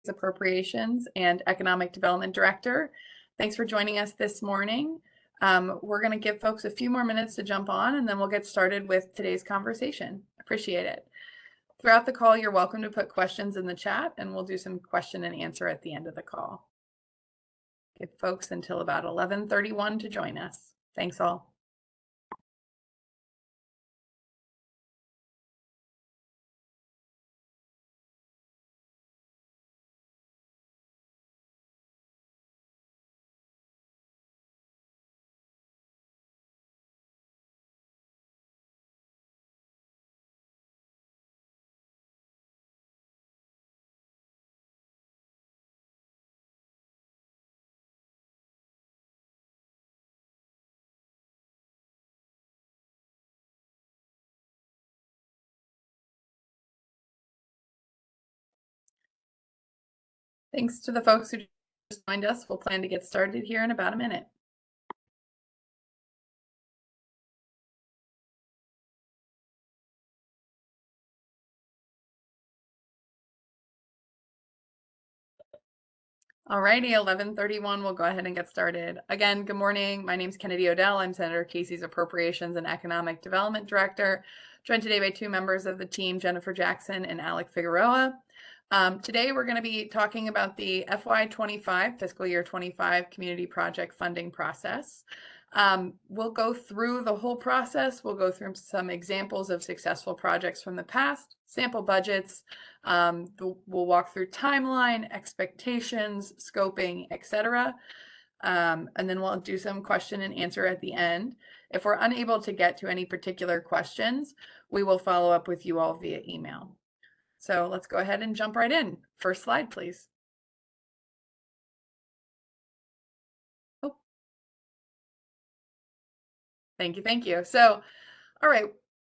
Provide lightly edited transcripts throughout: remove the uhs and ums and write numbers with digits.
Appropriations and Economic Development Director. Thanks for joining us this morning. We're going to give folks a few more minutes to jump on, and then we'll get started with today's conversation. Appreciate it. Throughout the call, you're welcome to put questions in the chat, and we'll do some question and answer at the end of the call. Give folks until about 11:31 to join us. Thanks all. Thanks to the folks who just joined us. We'll plan to get started here in about a minute. Alrighty, 11:31, we'll go ahead and get started. Again, good morning. My name is Kennedy Odell. I'm Senator Casey's Appropriations and Economic Development Director, joined today by two members of the team, Jennifer Jackson and Alec Figueroa. Today, we're going to be talking about the FY25, fiscal year 25 community project funding process. We'll go through the whole process. We'll go through some examples of successful projects from the past, sample budgets. We'll walk through timeline, expectations, scoping, etc. And then we'll do some question and answer at the end. If we're unable to get to any particular questions, we will follow up with you all via email. So let's go ahead and jump right in. First slide, please. Oh. Thank you. So, all right.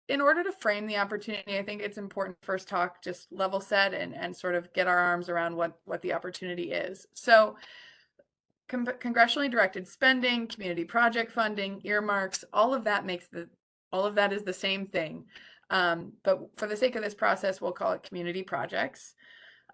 In order to frame the opportunity, I think it's important to first talk, just level set and sort of get our arms around what the opportunity is. So congressionally directed spending, community project funding, earmarks, all of that is the same thing. But for the sake of this process, we'll call it community projects.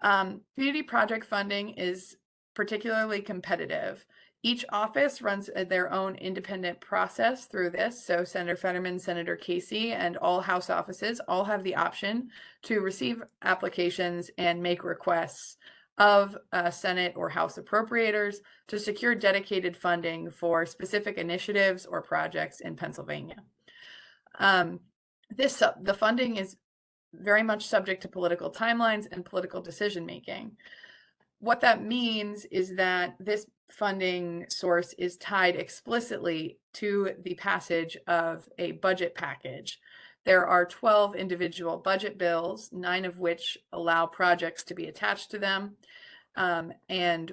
Community project funding is particularly competitive. Each office runs their own independent process through this. So Senator Fetterman, Senator Casey, and all House offices all have the option to receive applications and make requests of Senate or House appropriators to secure dedicated funding for specific initiatives or projects in Pennsylvania. The funding is very much subject to political timelines and political decision making. What that means is that this funding source is tied explicitly to the passage of a budget package. There are 12 individual budget bills, 9 of which allow projects to be attached to them. And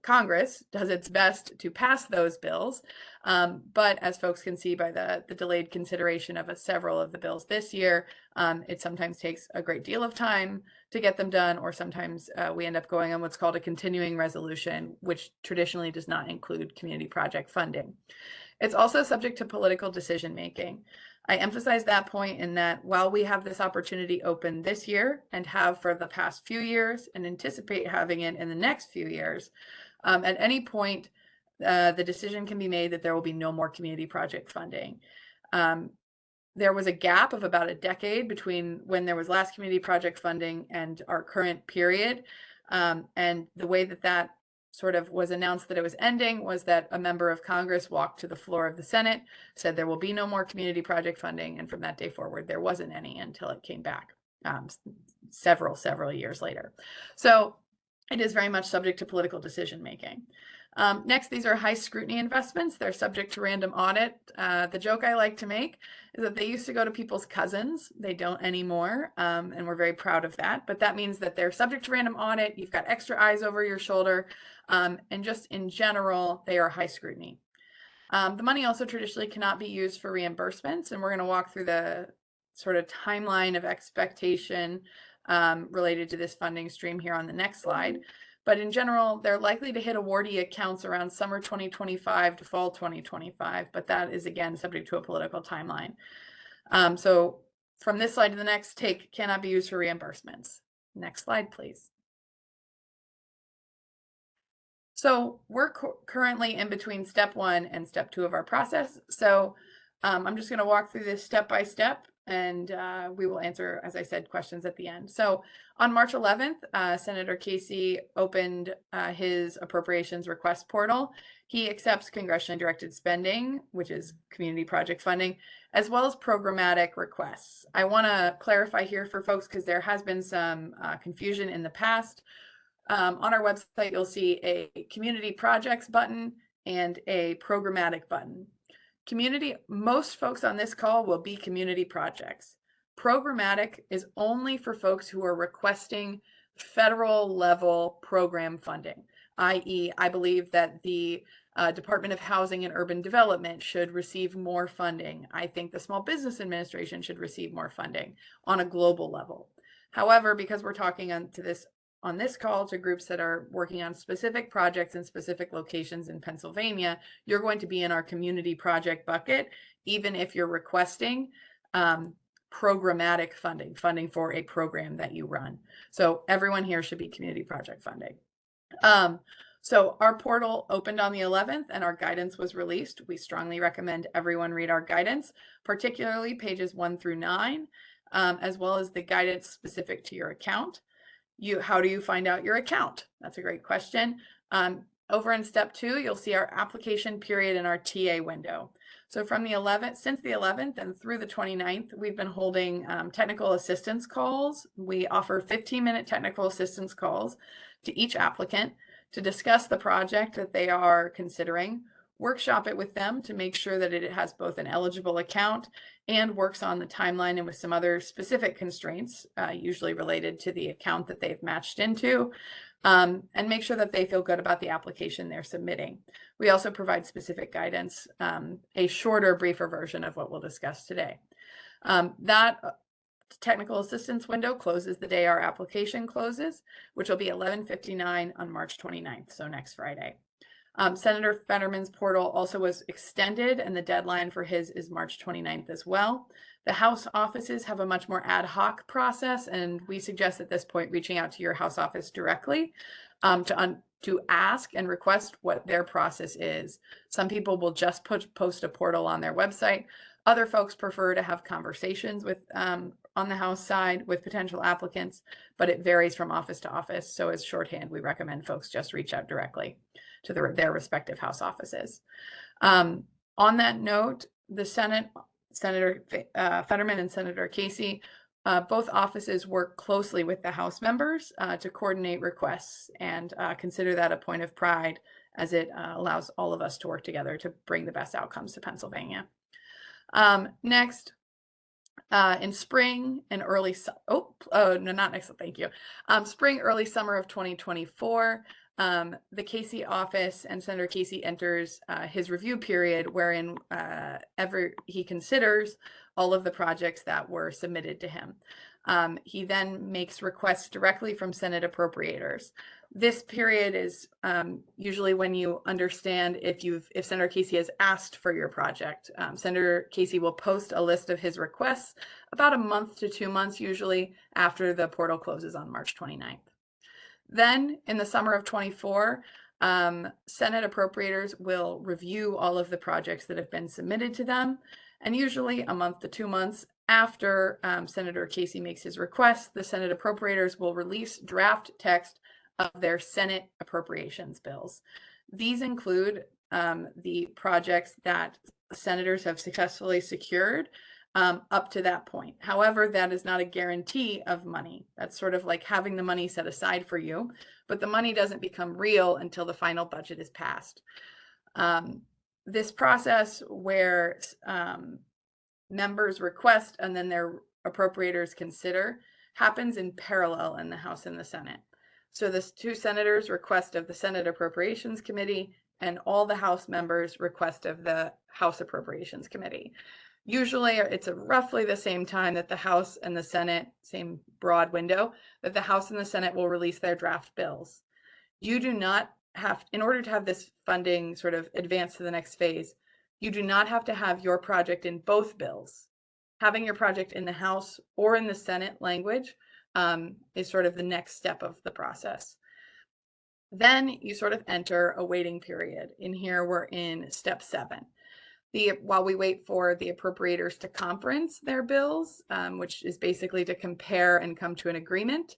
Congress does its best to pass those bills. But as folks can see by the delayed consideration of several of the bills this year, it sometimes takes a great deal of time to get them done, or sometimes we end up going on what's called a continuing resolution, which traditionally does not include community project funding. It's also subject to political decision making. I emphasize that point in that while we have this opportunity open this year and have for the past few years and anticipate having it in the next few years, at any point, the decision can be made that there will be no more community project funding. There was a gap of about a decade between when there was last community project funding and our current period. And the way that sort of was announced that it was ending was that a member of Congress walked to the floor of the Senate, said there will be no more community project funding, and from that day forward, there wasn't any until it came back several years later. So it is very much subject to political decision making. Next, these are high scrutiny investments. They're subject to random audit. The joke I like to make is that they used to go to people's cousins. They don't anymore, and we're very proud of that. But that means that they're subject to random audit. You've got extra eyes over your shoulder, and just in general, they are high scrutiny. The money also traditionally cannot be used for reimbursements, and we're going to walk through the sort of timeline of expectation related to this funding stream here on the next slide. But in general, they're likely to hit awardee accounts around summer 2025 to fall 2025, but that is again subject to a political timeline. So from this slide to the next, cannot be used for reimbursements. Next slide, please. So we're currently in between step 1 and step 2 of our process. So I'm just going to walk through this step by step, and we will answer, as I said, questions at the end. So on March 11th, Senator Casey opened his appropriations request portal. He accepts congressionally directed spending, which is community project funding, as well as programmatic requests. I want to clarify here for folks because there has been some confusion in the past. On our website, you'll see a community projects button and a programmatic button. Most folks on this call will be community projects. Programmatic is only for folks who are requesting federal level program funding, i.e., I believe that the Department of Housing and Urban Development should receive more funding. I think the Small Business Administration should receive more funding on a global level. However, because we're talking on this call to groups that are working on specific projects in specific locations in Pennsylvania, you're going to be in our community project bucket, even if you're requesting programmatic funding for a program that you run. So everyone here should be community project funding. So our portal opened on the 11th and our guidance was released. We strongly recommend everyone read our guidance, particularly pages 1 through 9, as well as the guidance specific to your account. How do you find out your account? That's a great question. Over in step 2, you'll see our application period and our TA window. So from since the 11th and through the 29th, we've been holding technical assistance calls. We offer 15-minute technical assistance calls to each applicant to discuss the project that they are considering, workshop it with them to make sure that it has both an eligible account and works on the timeline and with some other specific constraints, usually related to the account that they've matched into, and make sure that they feel good about the application they're submitting. We also provide specific guidance, a shorter, briefer version of what we'll discuss today. That technical assistance window closes the day our application closes, which will be 11:59 on March 29th, so next Friday. Senator Fetterman's portal also was extended, and the deadline for his is March 29th as well. The House offices have a much more ad hoc process, and we suggest at this point reaching out to your House office directly to ask and request what their process is. Some people will just post a portal on their website. Other folks prefer to have conversations with on the House side with potential applicants, but it varies from office to office. So as shorthand, we recommend folks just reach out directly to their respective House offices. On that note, the Senator Fetterman and Senator Casey, both offices work closely with the House members to coordinate requests and consider that a point of pride as it allows all of us to work together to bring the best outcomes to Pennsylvania. Next, in spring and early, spring, early summer of 2024, the Casey office and Senator Casey enters his review period wherein he considers all of the projects that were submitted to him. He then makes requests directly from Senate appropriators. This period is usually when you understand if Senator Casey has asked for your project. Senator Casey will post a list of his requests about a month to 2 months, usually after the portal closes on March 29th. Then in the summer of 24, Senate appropriators will review all of the projects that have been submitted to them. And usually a month to 2 months after Senator Casey makes his request, the Senate appropriators will release draft text of their Senate appropriations bills. These include the projects that senators have successfully secured up to that point. However, that is not a guarantee of money. That's sort of like having the money set aside for you, but the money doesn't become real until the final budget is passed. This process where members request and then their appropriators consider happens in parallel in the House and the Senate. So the 2 senators request of the Senate Appropriations Committee and all the House members request of the House Appropriations Committee. Usually it's roughly the same time that the House and the Senate, same broad window, that the House and the Senate will release their draft bills. You do not have, in order to have this funding sort of advance to the next phase, you do not have to have your project in both bills. Having your project in the House or in the Senate language is sort of the next step of the process. Then you sort of enter a waiting period. In here, we're in step 7. While we wait for the appropriators to conference their bills, which is basically to compare and come to an agreement.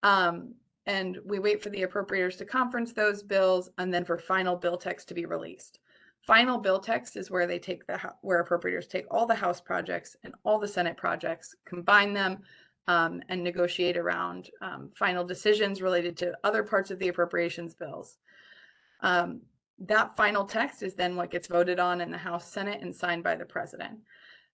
And we wait for the appropriators to conference those bills and then for final bill text to be released. Final bill text is where where appropriators take all the House projects and all the Senate projects, combine them, and negotiate around final decisions related to other parts of the appropriations bills. That final text is then what gets voted on in the House, Senate, and signed by the president.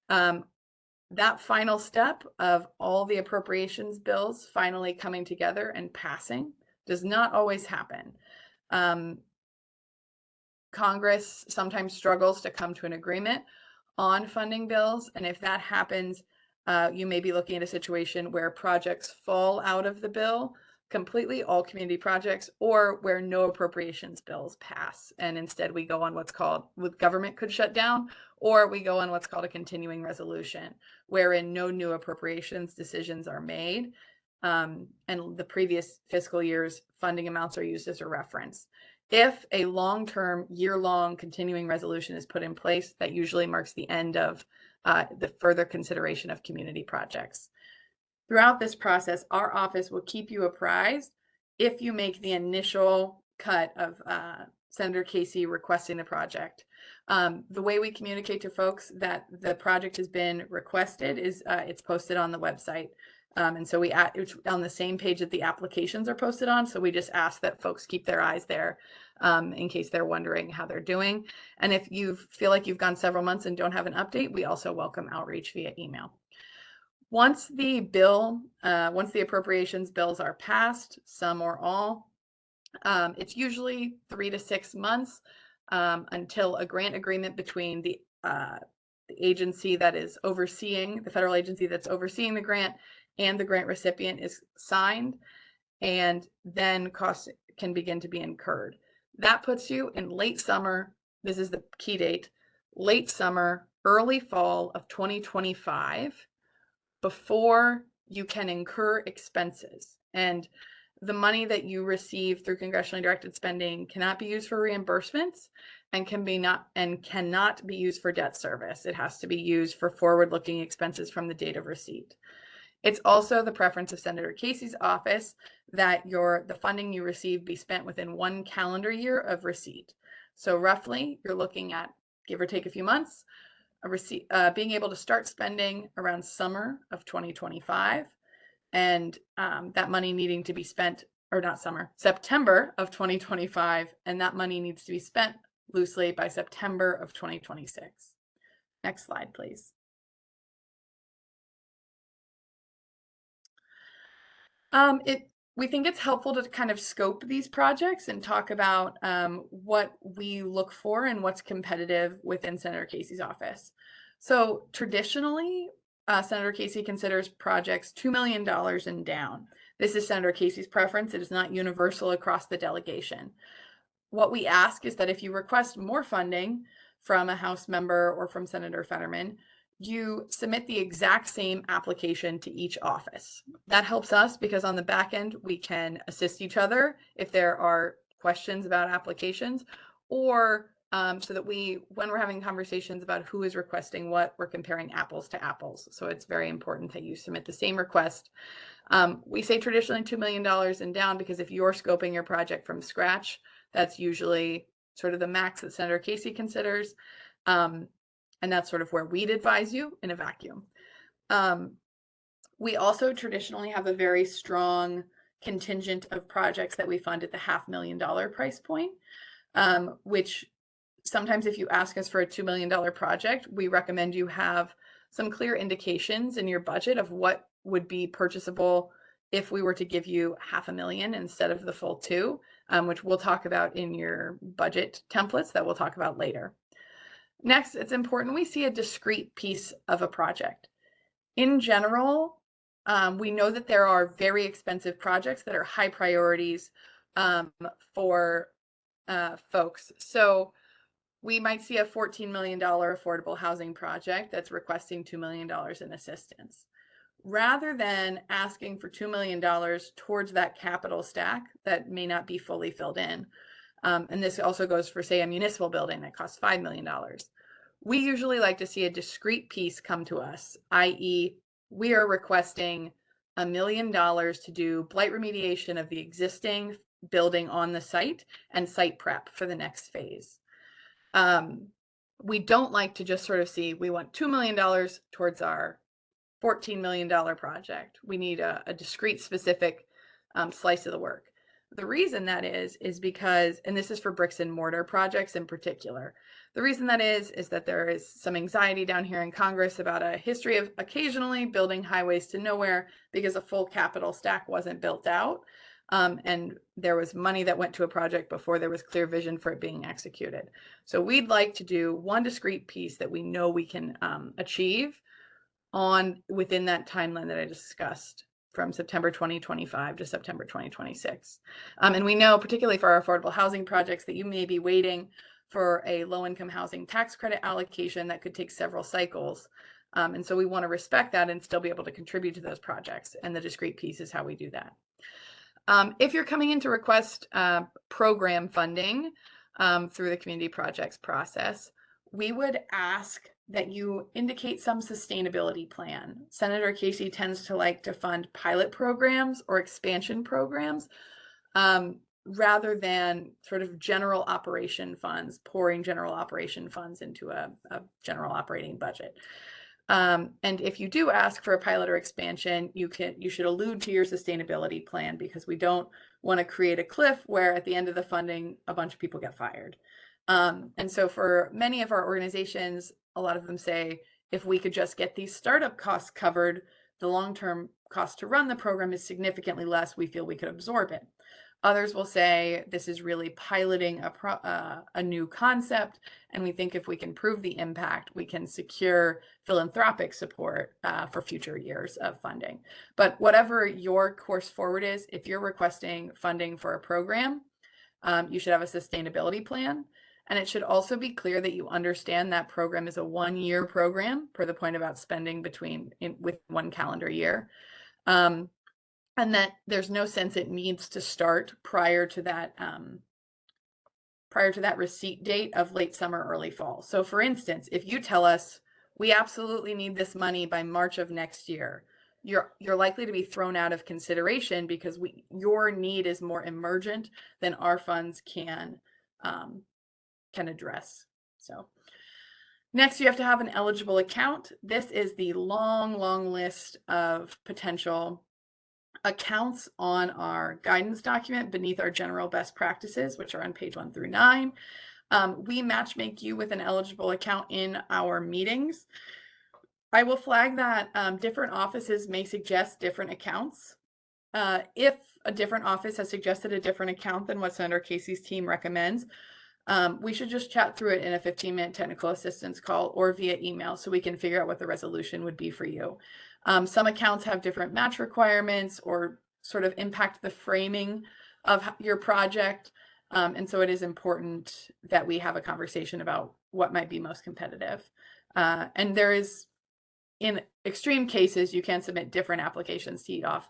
That final step of all the appropriations bills finally coming together and passing does not always happen. Congress sometimes struggles to come to an agreement on funding bills, and if that happens, you may be looking at a situation where projects fall out of the bill completely, all community projects, or where no appropriations bills pass, and instead we go on what's called, government could shut down, or we go on what's called a continuing resolution, wherein no new appropriations decisions are made, and the previous fiscal year's funding amounts are used as a reference. If a long-term, year-long continuing resolution is put in place, that usually marks the end of the further consideration of community projects. Throughout this process, our office will keep you apprised if you make the initial cut of Senator Casey requesting the project. The way we communicate to folks that the project has been requested is it's posted on the website. And so it's on the same page that the applications are posted on. So we just ask that folks keep their eyes there in case they're wondering how they're doing. And if you feel like you've gone several months and don't have an update, we also welcome outreach via email. Once the appropriations bills are passed, some or all, it's usually 3 to 6 months until a grant agreement between the agency that is overseeing, the federal agency that's overseeing the grant, and the grant recipient is signed, and then costs can begin to be incurred. That puts you in late summer. This is the key date, late summer, early fall of 2025, before you can incur expenses. And the money that you receive through congressionally directed spending cannot be used for reimbursements and cannot be used for debt service. It has to be used for forward-looking expenses from the date of receipt. It's also the preference of Senator Casey's office that the funding you receive be spent within 1 calendar year of receipt. So roughly, you're looking at, give or take a few months, being able to start spending around summer of 2025, and that money needing to be spent, or not summer, September of 2025, and that money needs to be spent loosely by September of 2026. Next slide, please. We think it's helpful to kind of scope these projects and talk about what we look for and what's competitive within Senator Casey's office. So traditionally, Senator Casey considers projects $2 million and down. This is Senator Casey's preference. It is not universal across the delegation. What we ask is that if you request more funding from a House member or from Senator Fetterman, you submit the exact same application to each office. That helps us because on the back end, we can assist each other if there are questions about applications, or so that when we're having conversations about who is requesting what, we're comparing apples to apples. So it's very important that you submit the same request. We say traditionally $2 million and down because if you're scoping your project from scratch, that's usually sort of the max that Senator Casey considers. And that's sort of where we'd advise you in a vacuum. We also traditionally have a very strong contingent of projects that we fund at the $500,000 price point, which sometimes if you ask us for a $2 million project, we recommend you have some clear indications in your budget of what would be purchasable if we were to give you $500,000 instead of the full 2, which we'll talk about in your budget templates that we'll talk about later. Next, it's important we see a discrete piece of a project. In general, we know that there are very expensive projects that are high priorities for folks. So we might see a $14 million affordable housing project that's requesting $2 million in assistance. rather than asking for $2 million towards that capital stack that may not be fully filled in, and this also goes for, say, a municipal building that costs $5 million, we usually like to see a discrete piece come to us, i.e., we are requesting $1 million to do blight remediation of the existing building on the site and site prep for the next phase. We don't like to just sort of see, we want $2 million towards our $14 million project. We need a discrete, specific slice of the work. The reason that is because, and this is for bricks and mortar projects in particular, the reason that is that there is some anxiety down here in Congress about a history of occasionally building highways to nowhere because a full capital stack wasn't built out. And there was money that went to a project before there was clear vision for it being executed. So we'd like to do one discrete piece that we know we can achieve within that timeline that I discussed, from September 2025 to September 2026. And we know, particularly for our affordable housing projects, that you may be waiting for a low-income housing tax credit allocation that could take several cycles. And so we want to respect that and still be able to contribute to those projects. And the discrete piece is how we do that. If you're coming in to request program funding through the community projects process, we would ask that you indicate some sustainability plan. Senator Casey tends to like to fund pilot programs or expansion programs rather than sort of general operation funds, pouring general operation funds into a general operating budget. And if you do ask for a pilot or expansion, you should allude to your sustainability plan, because we don't want to create a cliff where at the end of the funding, a bunch of people get fired. And so for many of our organizations, a lot of them say, if we could just get these startup costs covered, the long-term cost to run the program is significantly less. We feel we could absorb it. Others will say, this is really piloting a new concept, and we think if we can prove the impact, we can secure philanthropic support for future years of funding. But whatever your course forward is, if you're requesting funding for a program, you should have a sustainability plan. And it should also be clear that you understand that program is a one-year program, per the point about spending with one calendar year. And that there's no sense it needs to start prior to that receipt date of late summer, early fall. So for instance, if you tell us we absolutely need this money by March of next year, you're likely to be thrown out of consideration because your need is more emergent than our funds can address. So next, you have to have an eligible account. This is the long list of potential accounts on our guidance document beneath our general best practices, which are on page 1 through 9. We matchmake you with an eligible account in our meetings. I will flag that different offices may suggest different accounts. If a different office has suggested a different account than what Senator Casey's team recommends, we should just chat through it in a 15-minute technical assistance call or via email so we can figure out what the resolution would be for you. Some accounts have different match requirements or sort of impact the framing of your project. And so it is important that we have a conversation about what might be most competitive. And there is, in extreme cases, you can submit different applications to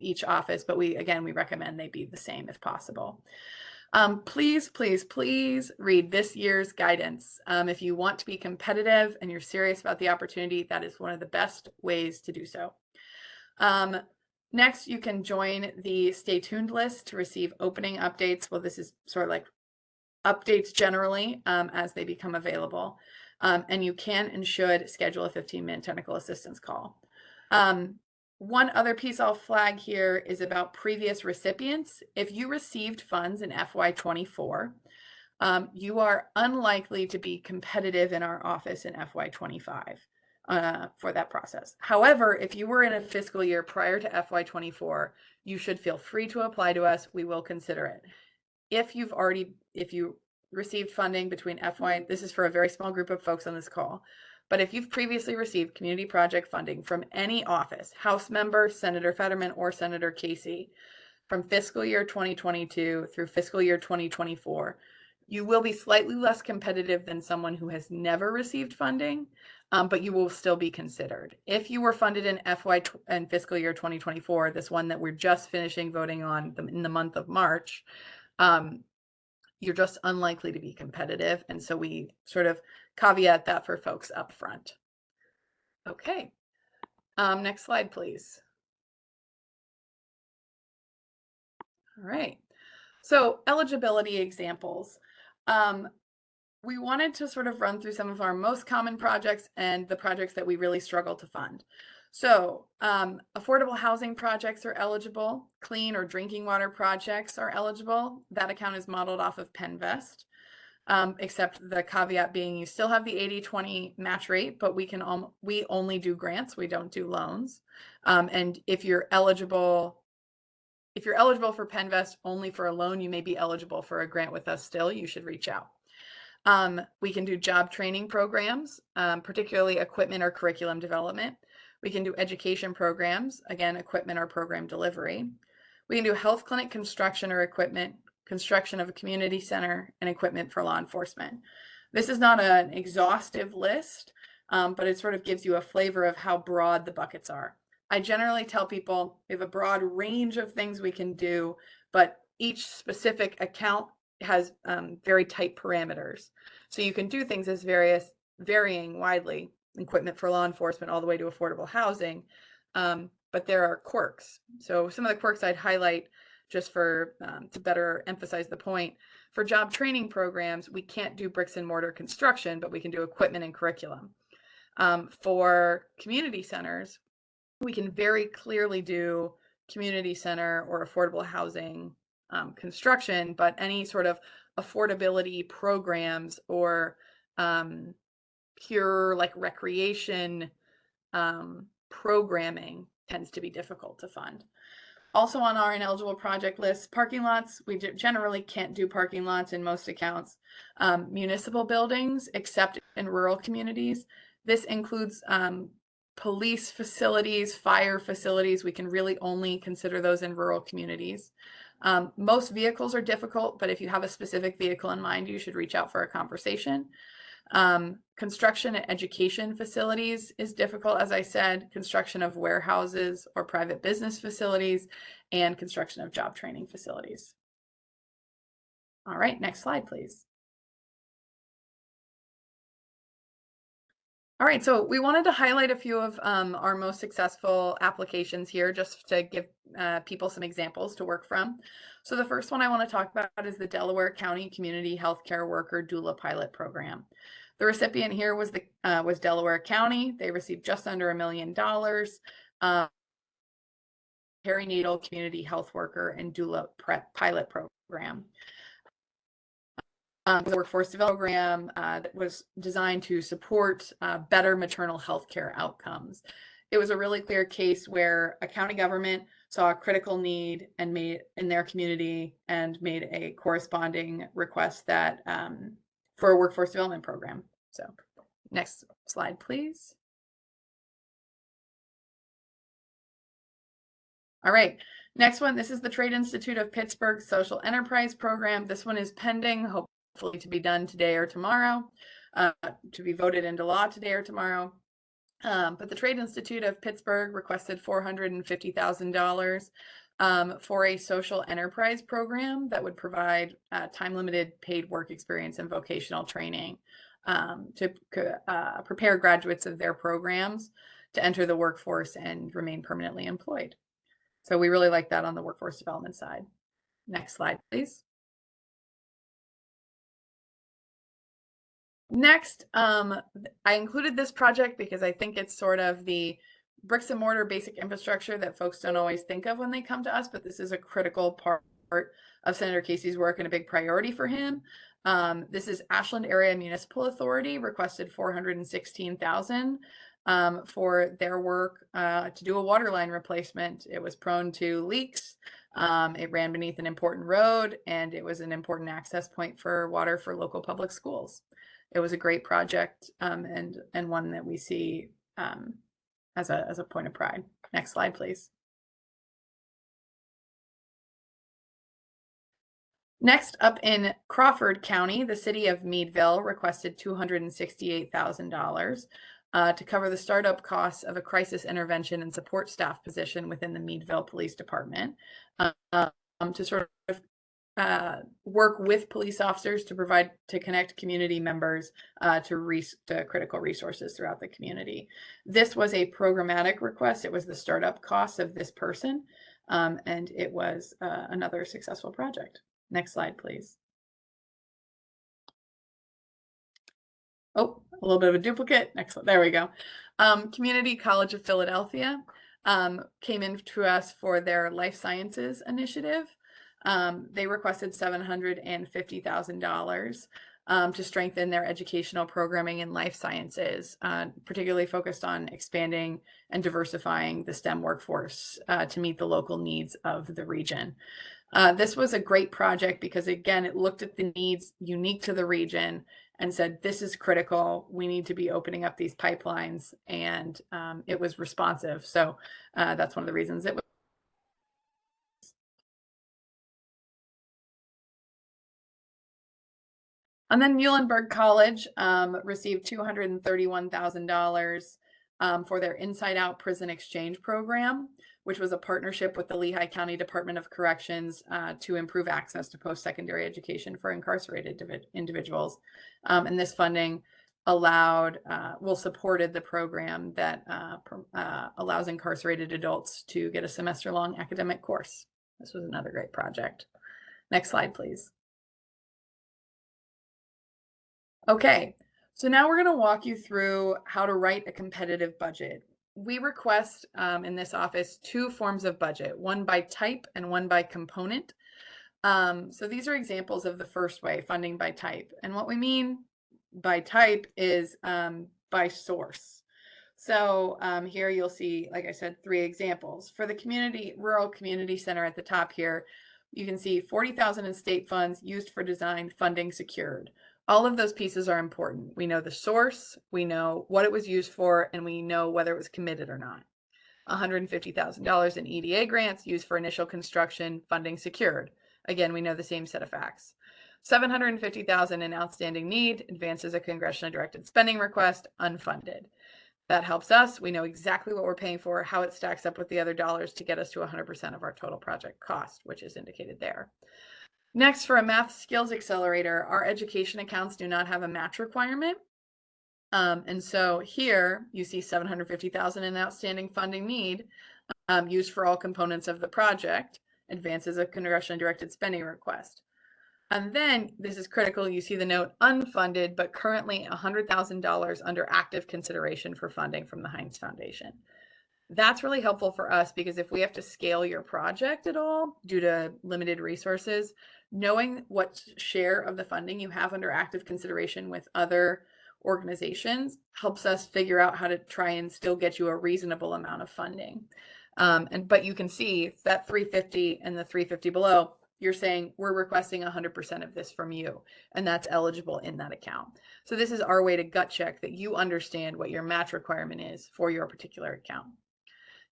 each office, but we recommend they be the same if possible. Please read this year's guidance. If you want to be competitive and you're serious about the opportunity, that is one of the best ways to do so. Next, you can join the Stay Tuned list to receive opening updates. Well, this is sort of like updates generally as they become available. And you can and should schedule a 15-minute technical assistance call. One other piece I'll flag here is about previous recipients. If you received funds in FY24, you are unlikely to be competitive in our office in FY25 for that process. However, if you were in a fiscal year prior to FY24, you should feel free to apply to us. We will consider it. If you received funding between this is for a very small group of folks on this call, but if you've previously received community project funding from any office, House member, Senator Fetterman, or Senator Casey, from fiscal year 2022 through fiscal year 2024, You will be slightly less competitive than someone who has never received funding, but you will still be considered. If you were funded in and fiscal year 2024, this one that we're just finishing voting on in the month of March, you're just unlikely to be competitive. And so we sort of caveat that for folks up front. Okay, next slide, please. All right, so eligibility examples. We wanted to sort of run through some of our most common projects and the projects that we really struggle to fund. So affordable housing projects are eligible. Clean or drinking water projects are eligible. That account is modeled off of PennVest, except the caveat being you still have the 80-20 match rate, but we only do grants. We don't do loans. And if you're eligible for PennVest only for a loan, you may be eligible for a grant with us still. You should reach out. We can do job training programs, particularly equipment or curriculum development. We can do education programs, again, equipment or program delivery. We can do health clinic construction or equipment, construction of a community center, and equipment for law enforcement. This is not an exhaustive list, but it sort of gives you a flavor of how broad the buckets are. I generally tell people we have a broad range of things we can do, but each specific account has very tight parameters. So you can do things as varying widely, equipment for law enforcement all the way to affordable housing, but there are quirks. So some of the quirks I'd highlight just for to better emphasize the point. For job training programs, we can't do bricks and mortar construction, but we can do equipment and curriculum. For community centers, we can very clearly do community center or affordable housing construction, but any sort of affordability programs or pure like recreation programming tends to be difficult to fund. Also on our ineligible project list, parking lots. We generally can't do parking lots in most accounts. Municipal buildings, except in rural communities. This includes police facilities, fire facilities. We can really only consider those in rural communities. Most vehicles are difficult, but if you have a specific vehicle in mind, you should reach out for a conversation. Construction at education facilities is difficult, as I said, construction of warehouses or private business facilities, and construction of job training facilities. All right, next slide, please. All right, so we wanted to highlight a few of our most successful applications here just to give people some examples to work from. So the first one I want to talk about is the Delaware County Community Healthcare Worker Doula Pilot Program. The recipient here was Delaware County. They received just under $1 million. Perinatal Community Health Worker and Doula Pilot Program. The workforce development program that was designed to support better maternal health care outcomes. It was a really clear case where a county government saw a critical need and made in their community and made a corresponding request that for a workforce development program. So next slide, please. All right, next one. This is the Trade Institute of Pittsburgh Social Enterprise Program. This one is pending, hopefully to be done today or tomorrow, to be voted into law today or tomorrow. But the Trade Institute of Pittsburgh requested $450,000 for a social enterprise program that would provide time-limited paid work experience and vocational training to prepare graduates of their programs to enter the workforce and remain permanently employed. So we really like that on the workforce development side. Next slide, please. Next, I included this project because I think it's sort of the bricks and mortar basic infrastructure that folks don't always think of when they come to us, but this is a critical part of Senator Casey's work and a big priority for him. This is Ashland Area Municipal Authority requested $416,000 for their work to do a water line replacement. It was prone to leaks. It ran beneath an important road, and it was an important access point for water for local public schools. It was a great project and one that we see as a point of pride. Next slide, please. Next, up in Crawford County, the city of Meadville requested $268,000 to cover the startup costs of a crisis intervention and support staff position within the Meadville Police Department, to sort of work with police officers to connect community members to critical resources throughout the community. This was a programmatic request. It was the startup costs of this person, and it was another successful project. Next slide, please. Oh, a little bit of a duplicate. Next, there we go. Community College of Philadelphia came in to us for their life sciences initiative. They requested $750,000 to strengthen their educational programming in life sciences, particularly focused on expanding and diversifying the STEM workforce to meet the local needs of the region. This was a great project because, again, it looked at the needs unique to the region and said, this is critical. We need to be opening up these pipelines, and it was responsive. So that's one of the reasons it was. And then Muhlenberg College received $231,000 for their Inside Out Prison Exchange Program, which was a partnership with the Lehigh County Department of Corrections to improve access to post-secondary education for incarcerated individuals. And this funding supported the program that allows incarcerated adults to get a semester-long academic course. This was another great project. Next slide, please. Okay, so now we're going to walk you through how to write a competitive budget. We request in this office 2 forms of budget, one by type and one by component. So these are examples of the first way, funding by type. And what we mean by type is by source. So here you'll see, like I said, 3 examples. For the rural community center at the top here, you can see $40,000 in state funds used for design, funding secured. All of those pieces are important. We know the source, we know what it was used for, and we know whether it was committed or not. $150,000 in EDA grants used for initial construction, funding secured. Again, we know the same set of facts. $750,000 in outstanding need, advances a congressionally directed spending request, unfunded. That helps us. We know exactly what we're paying for, how it stacks up with the other dollars to get us to 100% of our total project cost, which is indicated there. Next, for a math skills accelerator, our education accounts do not have a match requirement. And so here you see $750,000 in outstanding funding need used for all components of the project, advances a congressionally directed spending request. And then this is critical. You see the note unfunded, but currently $100,000 under active consideration for funding from the Heinz Foundation. That's really helpful for us because if we have to scale your project at all due to limited resources, knowing what share of the funding you have under active consideration with other organizations helps us figure out how to try and still get you a reasonable amount of funding. But you can see that 350 and the 350 below, you're saying we're requesting 100% of this from you, and that's eligible in that account. So this is our way to gut check that you understand what your match requirement is for your particular account.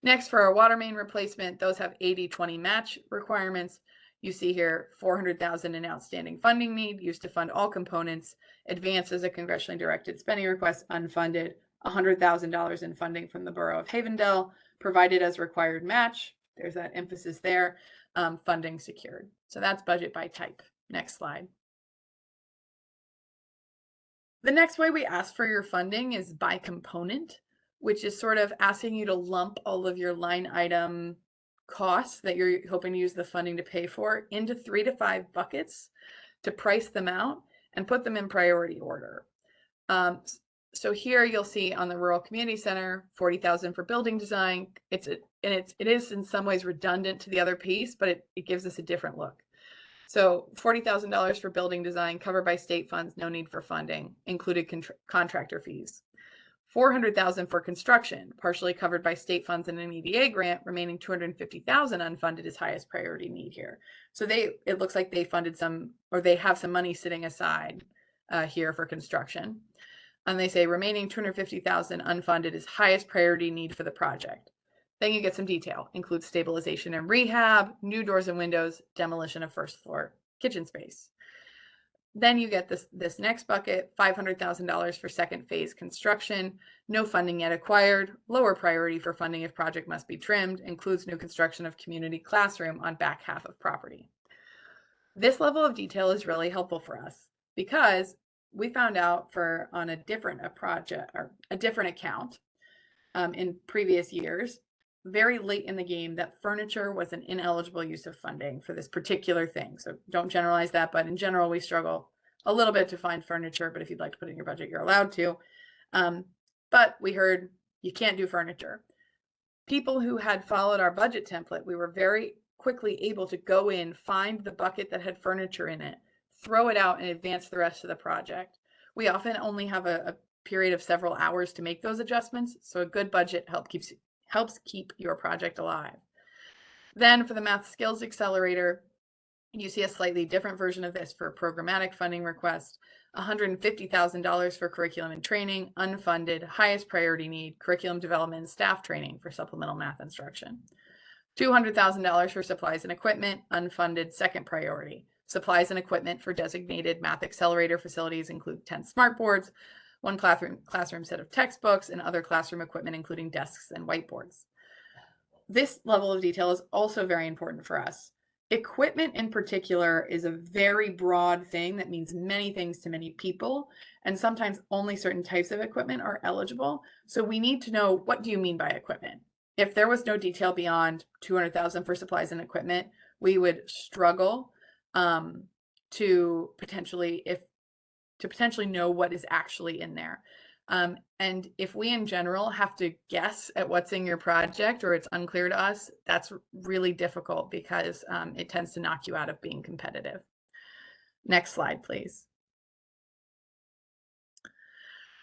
Next, for our water main replacement, those have 80-20 match requirements. You see here $400,000 in outstanding funding need used to fund all components, advances a congressionally directed spending request, unfunded, $100,000 in funding from the Borough of Havendale, provided as required match. There's that emphasis there, funding secured. So that's budget by type. Next slide. The next way we ask for your funding is by component, which is sort of asking you to lump all of your line item costs that you're hoping to use the funding to pay for into 3 to 5 buckets to price them out and put them in priority order. So here you'll see on the Rural Community Center, $40,000 for building design. It is in some ways redundant to the other piece, but it gives us a different look. So $40,000 for building design, covered by state funds, no need for funding, included contractor fees. $400,000 for construction, partially covered by state funds and an EDA grant, remaining $250,000 unfunded is highest priority need here. So it looks like they funded some, or they have some money sitting aside here for construction. And they say remaining $250,000 unfunded is highest priority need for the project. Then you get some detail, includes stabilization and rehab, new doors and windows, demolition of first floor kitchen space. Then you get this next bucket, $500,000 for second phase construction, no funding yet acquired, lower priority for funding if project must be trimmed, includes new construction of community classroom on back half of property. This level of detail is really helpful for us because we found out on a different project or a different account in previous years, very late in the game, that furniture was an ineligible use of funding for this particular thing. So don't generalize that, but in general, we struggle a little bit to find furniture, but if you'd like to put it in your budget, you're allowed to. But we heard you can't do furniture. People who had followed our budget template, we were very quickly able to go in, find the bucket that had furniture in it, throw it out, and advance the rest of the project. We often only have a period of several hours to make those adjustments, so a good budget helps keep your project alive. Then for the Math Skills Accelerator, you see a slightly different version of this for a programmatic funding request, $150,000 for curriculum and training, unfunded, highest priority need, curriculum development and staff training for supplemental math instruction. $200,000 for supplies and equipment, unfunded, second priority. Supplies and equipment for designated Math Accelerator facilities include 10 smartboards, one classroom set of textbooks, and other classroom equipment, including desks and whiteboards. This level of detail is also very important for us. Equipment in particular is a very broad thing that means many things to many people, and sometimes only certain types of equipment are eligible. So we need to know, what do you mean by equipment? If there was no detail beyond $200,000 for supplies and equipment, we would struggle to potentially know what is actually in there. And if we in general have to guess at what's in your project or it's unclear to us, that's really difficult because it tends to knock you out of being competitive. Next slide, please.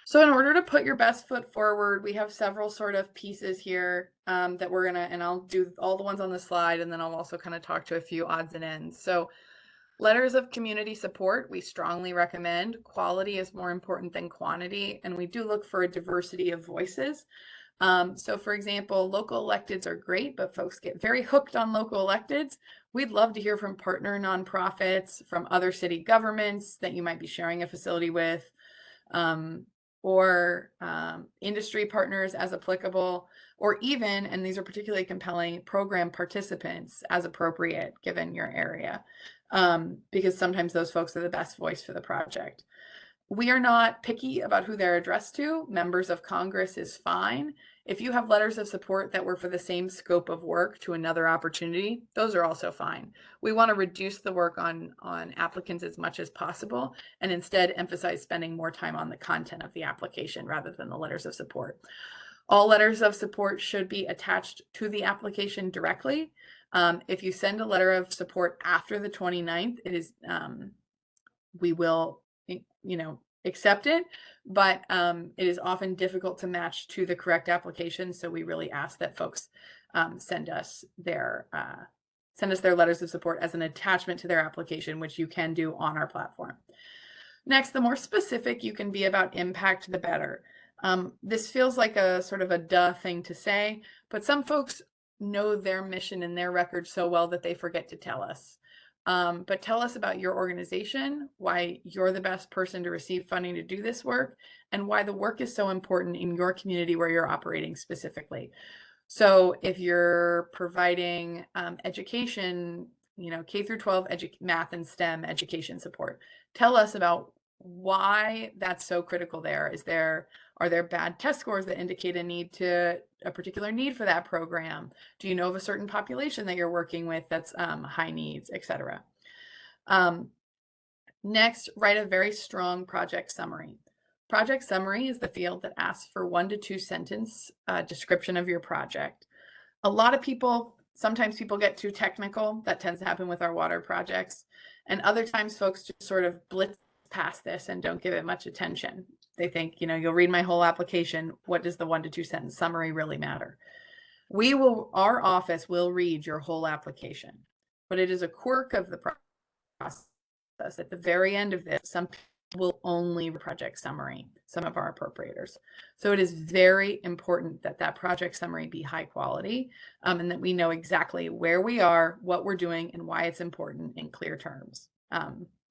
So in order to put your best foot forward, we have several sort of pieces here that we're gonna, and I'll do all the ones on the slide, and then I'll also kind of talk to a few odds and ends. So letters of community support, we strongly recommend. Quality is more important than quantity, and we do look for a diversity of voices. So for example, local electeds are great, but folks get very hooked on local electeds. We'd love to hear from partner nonprofits, from other city governments that you might be sharing a facility with, or industry partners as applicable, or even, and these are particularly compelling, program participants as appropriate given your area, because sometimes those folks are the best voice for the project. We are not picky about who they're addressed to. Members of Congress is fine. If you have letters of support that were for the same scope of work to another opportunity, those are also fine. We want to reduce the work on applicants as much as possible and instead emphasize spending more time on the content of the application rather than the letters of support. All letters of support should be attached to the application directly. If you send a letter of support after the 29th, it is, we will, accept it, but it is often difficult to match to the correct application. So we really ask that folks send us their letters of support as an attachment to their application, which you can do on our platform. Next, the more specific you can be about impact, the better. This feels like a sort of a duh thing to say, but some folks know their mission and their record so well that they forget to tell us. But tell us about your organization, why you're the best person to receive funding to do this work, and why the work is so important in your community where you're operating specifically. So if you're providing education, K through 12 math and STEM education support, tell us about why that's so critical there. Are there bad test scores that indicate a particular need for that program? Do you know of a certain population that you're working with that's high needs, etc.? Next, write a very strong project summary. Project summary is the field that asks for 1 to 2 sentence description of your project. Sometimes people get too technical. That tends to happen with our water projects. And other times folks just sort of blitz past this and don't give it much attention. They think, you'll read my whole application. What does the 1 to 2 sentence summary really matter? Our office will read your whole application, but it is a quirk of the process. At the very end of this, some people will only read project summary, some of our appropriators. So it is very important that that project summary be high quality, and that we know exactly where we are, what we're doing, and why it's important in clear terms.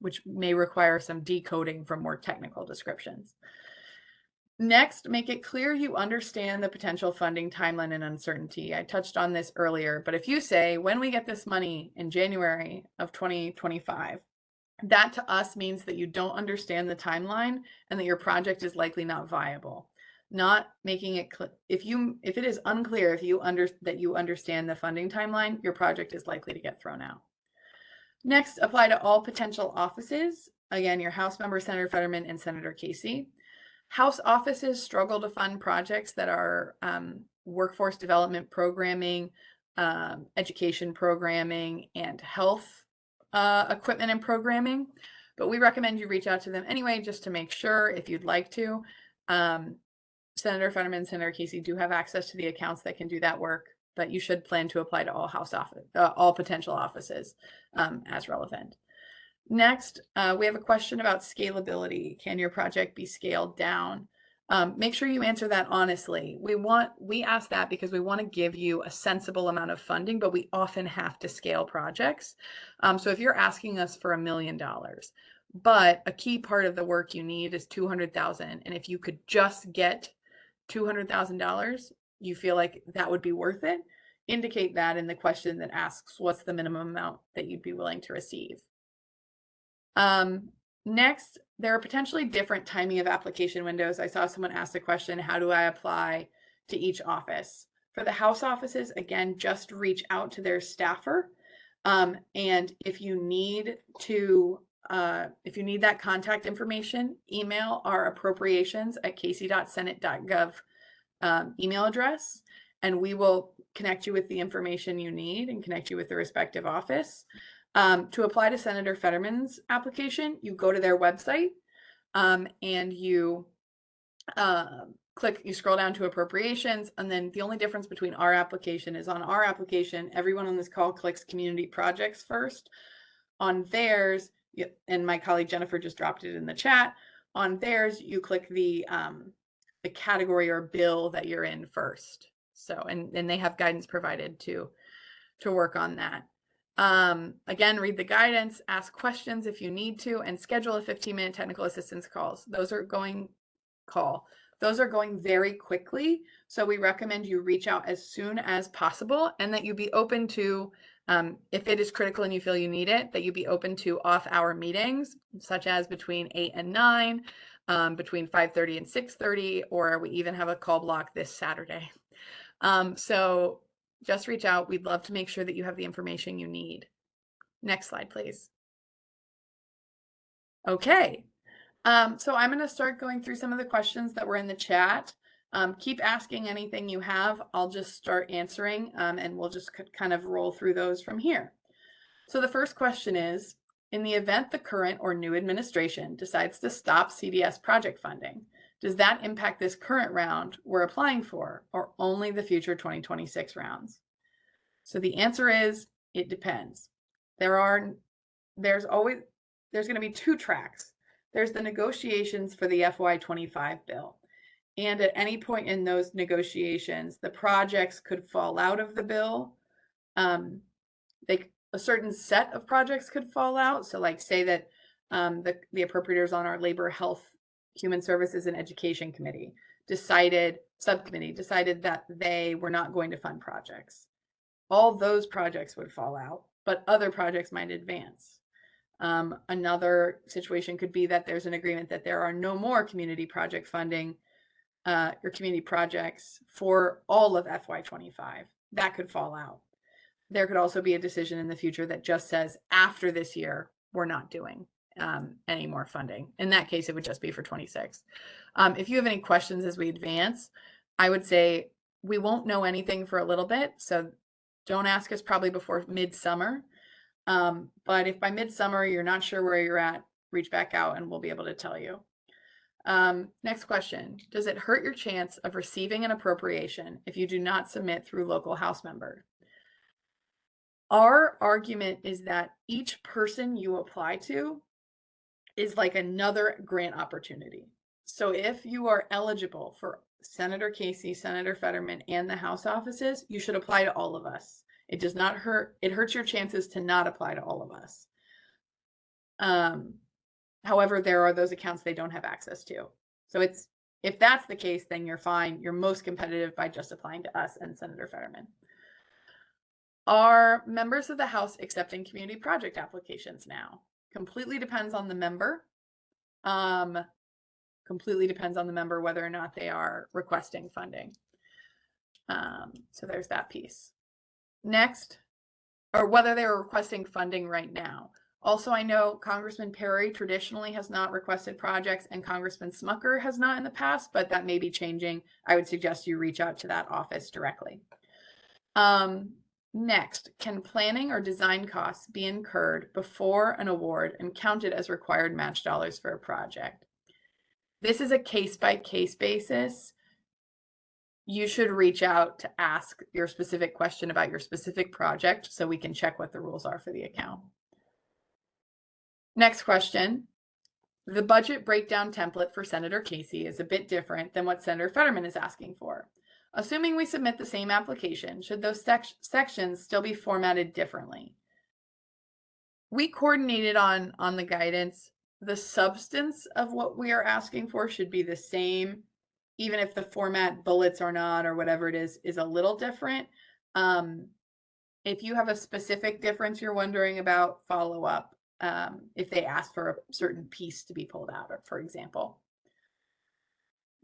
which may require some decoding from more technical descriptions. Next, make it clear you understand the potential funding timeline and uncertainty. I touched on this earlier, but if you say, when we get this money in January of 2025, that to us means that you don't understand the timeline and that your project is likely not viable. Not making it clear, if it is unclear that you understand the funding timeline, your project is likely to get thrown out. Next, apply to all potential offices. Again, your House member, Senator Fetterman, and Senator Casey. House offices struggle to fund projects that are workforce development programming, education programming, and health equipment and programming. But we recommend you reach out to them anyway, just to make sure if you'd like to. Senator Fetterman and Senator Casey do have access to the accounts that can do that work, but you should plan to apply to all all potential offices as relevant. Next, we have a question about scalability. Can your project be scaled down? Make sure you answer that honestly. We ask that because we want to give you a sensible amount of funding, but we often have to scale projects. So if you're asking us for $1 million, but a key part of the work you need is $200,000, and if you could just get $200,000, you feel like that would be worth it, indicate that in the question that asks, what's the minimum amount that you'd be willing to receive? Next, there are potentially different timing of application windows. I saw someone ask the question, how do I apply to each office? For the House offices, again, just reach out to their staffer. And if you need that contact information, email our appropriations@casey.senate.gov email address, and we will connect you with the information you need and connect you with the respective office. To apply to Senator Fetterman's application, you go to their website and you scroll down to appropriations, and then the only difference between our application is on our application, everyone on this call clicks community projects first. On theirs, and my colleague Jennifer just dropped it in the chat, on theirs, you click the category or bill that you're in first. So, and they have guidance provided to work on that. Again, read the guidance, ask questions if you need to, and schedule a 15-minute technical assistance calls. Those are going very quickly. So we recommend you reach out as soon as possible, and that you be open to, if it is critical and you feel you need it, that you be open to off-hour meetings, such as between 8 and 9, between 5:30 and 6:30, or we even have a call block this Saturday. So just reach out. We'd love to make sure that you have the information you need. Next slide, please. Okay. So I'm going to start going through some of the questions that were in the chat. Keep asking anything you have. I'll just start answering, and we'll just kind of roll through those from here. So the first question is, in the event the current or new administration decides to stop CDS project funding, does that impact this current round we're applying for, or only the future 2026 rounds? So the answer is, it depends. There's going to be two tracks. There's the negotiations for the FY25 bill. And at any point in those negotiations, the projects could fall out of the bill. A certain set of projects could fall out. So like say that the appropriators on our Labor, Health, Human Services, and Education subcommittee decided that they were not going to fund projects. All those projects would fall out, but other projects might advance. Another situation could be that there's an agreement that there are no more community project funding or community projects for all of FY25. That could fall out. There could also be a decision in the future that just says, after this year, we're not doing any more funding. In that case, it would just be for 26. If you have any questions as we advance, I would say we won't know anything for a little bit, so don't ask us probably before midsummer. But if by midsummer you're not sure where you're at, reach back out and we'll be able to tell you. Next question. Does it hurt your chance of receiving an appropriation if you do not submit through local House member? Our argument is that each person you apply to is like another grant opportunity. So if you are eligible for Senator Casey, Senator Fetterman, and the House offices, you should apply to all of us. It does not hurt. It hurts your chances to not apply to all of us. However, there are those accounts they don't have access to. So if that's the case, then you're fine. You're most competitive by just applying to us and Senator Fetterman. Are members of the House accepting community project applications now? Completely depends on the member. Completely depends on the member whether or not they are requesting funding. So there's that piece. Next, or whether they are requesting funding right now. Also, I know Congressman Perry traditionally has not requested projects and Congressman Smucker has not in the past, but that may be changing. I would suggest you reach out to that office directly. Next, can planning or design costs be incurred before an award and counted as required match dollars for a project? This is a case-by-case basis. You should reach out to ask your specific question about your specific project so we can check what the rules are for the account. Next question. The budget breakdown template for Senator Casey is a bit different than what Senator Fetterman is asking for. Assuming we submit the same application, should those sections still be formatted differently? We coordinated on the guidance. The substance of what we are asking for should be the same, even if the format, bullets or not, or whatever it is a little different. If you have a specific difference you're wondering about, follow up. If they ask for a certain piece to be pulled out, for example.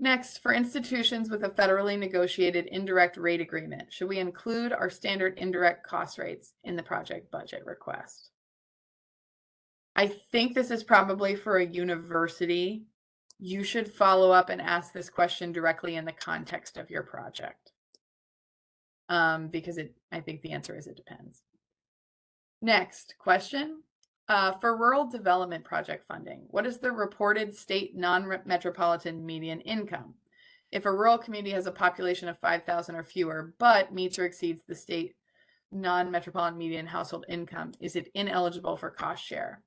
Next, for institutions with a federally negotiated indirect rate agreement, should we include our standard indirect cost rates in the project budget request? I think this is probably for a university. You should follow up and ask this question directly in the context of your project. Because I think the answer is it depends. Next question. For rural development project funding, what is the reported state non-metropolitan median income? If a rural community has a population of 5,000 or fewer, but meets or exceeds the state non-metropolitan median household income, is it ineligible for cost share?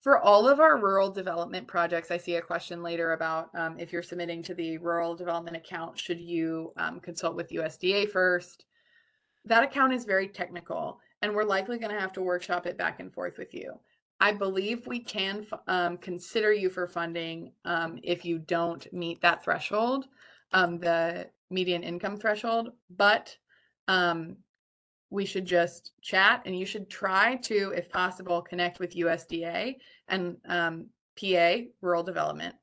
For all of our rural development projects, I see a question later about if you're submitting to the rural development account, should you consult with USDA first? That account is very technical, and we're likely going to have to workshop it back and forth with you. I believe we can consider you for funding if you don't meet that threshold, the median income threshold, but we should just chat, and you should try to, if possible, connect with USDA and PA, Rural Development,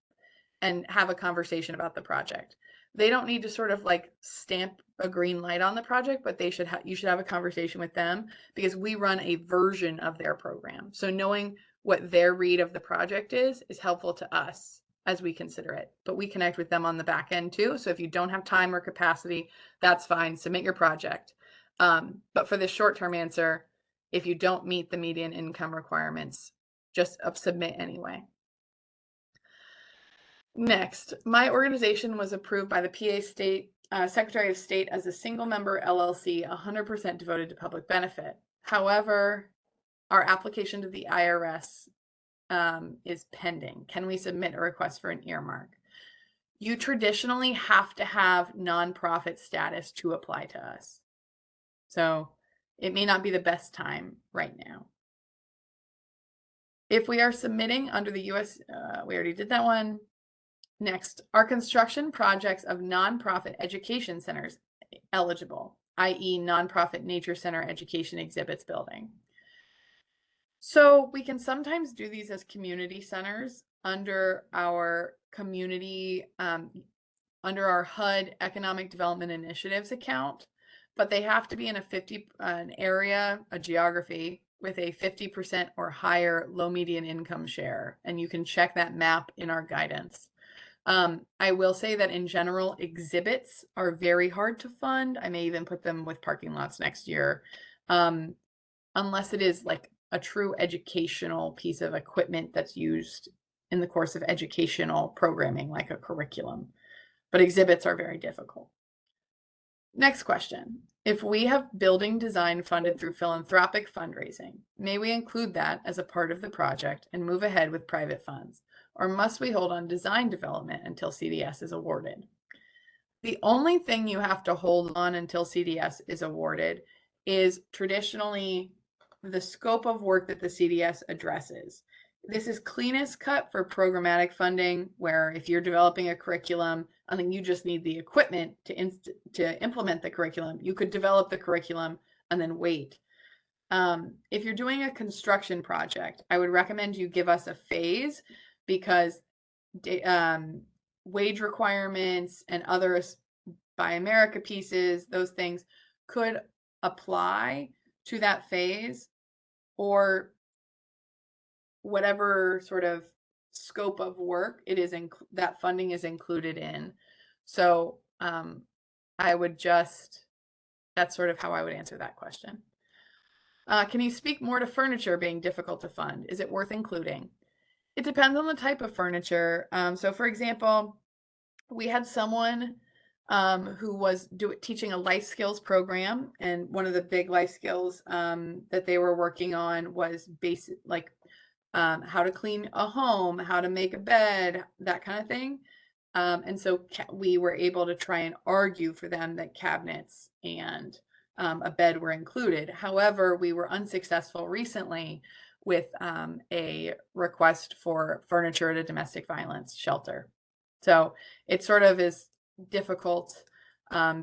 and have a conversation about the project. They don't need to sort of like stamp a green light on the project, but you should have a conversation with them because we run a version of their program. So knowing what their read of the project is helpful to us as we consider it, but we connect with them on the back end too. So if you don't have time or capacity, that's fine. Submit your project. But for the short-term answer, if you don't meet the median income requirements, just submit anyway. Next, my organization was approved by the PA State Secretary of State as a single-member LLC, 100% devoted to public benefit. However, our application to the IRS is pending. Can we submit a request for an earmark? You traditionally have to have nonprofit status to apply to us. So it may not be the best time right now. If we are submitting under the US, we already did that one. Next, are construction projects of nonprofit education centers eligible, i.e. nonprofit nature center education exhibits building? So we can sometimes do these as community centers under our community, under our HUD Economic Development Initiatives account, but they have to be in an area, a geography with a 50% or higher low median income share. And you can check that map in our guidance. I will say that in general, exhibits are very hard to fund. I may even put them with parking lots next year, unless it is like a true educational piece of equipment that's used in the course of educational programming, like a curriculum. But exhibits are very difficult. Next question. If we have building design funded through philanthropic fundraising, may we include that as a part of the project and move ahead with private funds? Or must we hold on design development until CDS is awarded? The only thing you have to hold on until CDS is awarded is traditionally the scope of work that the CDS addresses. This is cleanest cut for programmatic funding, where if you're developing a curriculum and then you just need the equipment to implement the curriculum, you could develop the curriculum and then wait. If you're doing a construction project, I would recommend you give us a phase, because wage requirements and other Buy America pieces, those things could apply to that phase, or whatever sort of scope of work it is that funding is included in. So I would that's sort of how I would answer that question. Can you speak more to furniture being difficult to fund? Is it worth including? It depends on the type of furniture. So for example, we had someone who was teaching a life skills program, and one of the big life skills that they were working on was basic, like how to clean a home, how to make a bed, that kind of thing. And so we were able to try and argue for them that cabinets and a bed were included. However, we were unsuccessful recently with a request for furniture at a domestic violence shelter. So it sort of is difficult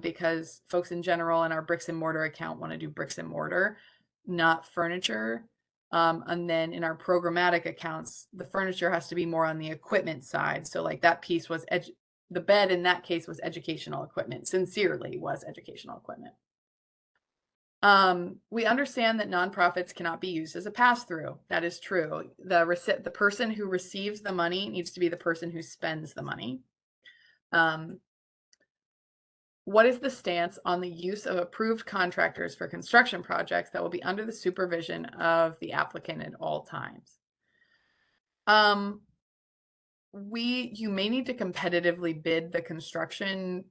because folks in general in our bricks and mortar account want to do bricks and mortar, not furniture. And then in our programmatic accounts, the furniture has to be more on the equipment side. So like that piece was the bed in that case was educational equipment, sincerely was educational equipment. We understand that nonprofits cannot be used as a pass-through. That is true. The person who receives the money needs to be the person who spends the money. What is the stance on the use of approved contractors for construction projects that will be under the supervision of the applicant at all times? You may need to competitively bid the construction